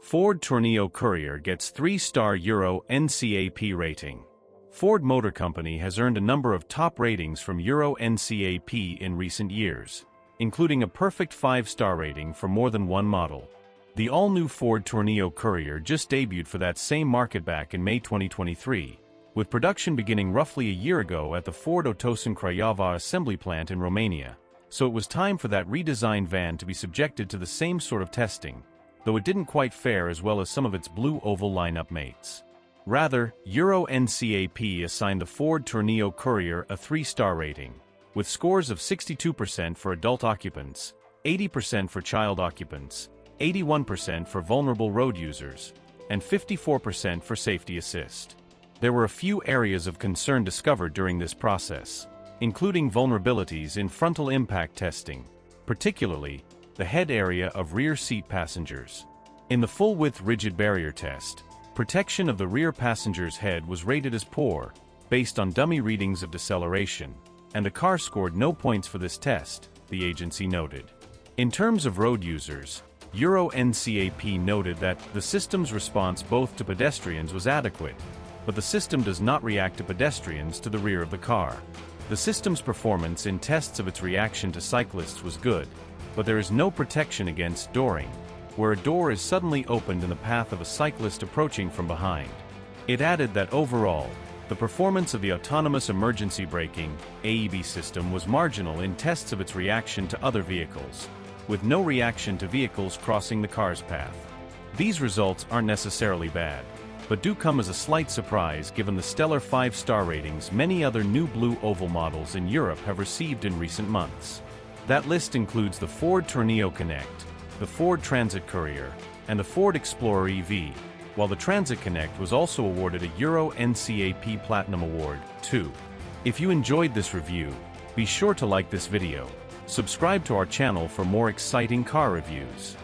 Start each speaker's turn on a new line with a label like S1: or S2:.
S1: Ford Tourneo Courier gets 3-star Euro NCAP rating. Ford Motor Company has earned a number of top ratings from Euro NCAP in recent years, including a perfect 5-star rating for more than one model. The all-new Ford Tourneo Courier just debuted for that same market back in May 2023, with production beginning roughly a year ago at the Ford Otosan Craiova assembly plant in Romania, so it was time for that redesigned van to be subjected to the same sort of testing, though it didn't quite fare as well as some of its blue oval lineup mates. Rather, Euro NCAP assigned the Ford Tourneo Courier a 3-star rating, with scores of 62% for adult occupants, 80% for child occupants, 81% for vulnerable road users, and 54% for safety assist. There were a few areas of concern discovered during this process, including vulnerabilities in frontal impact testing, particularly the head area of rear seat passengers. In the full-width rigid barrier test, protection of the rear passenger's head was rated as poor, based on dummy readings of deceleration, and the car scored no points for this test, the agency noted. In terms of road users, Euro NCAP noted that the system's response both to pedestrians was adequate, but the system does not react to pedestrians to the rear of the car. The system's performance in tests of its reaction to cyclists was good, but there is no protection against dooring, where a door is suddenly opened in the path of a cyclist approaching from behind. It added that overall, the performance of the autonomous emergency braking (AEB) system was marginal in tests of its reaction to other vehicles, with no reaction to vehicles crossing the car's path. These results aren't necessarily bad, but do come as a slight surprise given the stellar 5-star ratings many other new blue oval models in Europe have received in recent months. That list includes the Ford Tourneo Connect, the Ford Transit Courier, and the Ford Explorer EV, while the Transit Connect was also awarded a Euro NCAP Platinum Award, too. If you enjoyed this review, be sure to like this video, subscribe to our channel for more exciting car reviews.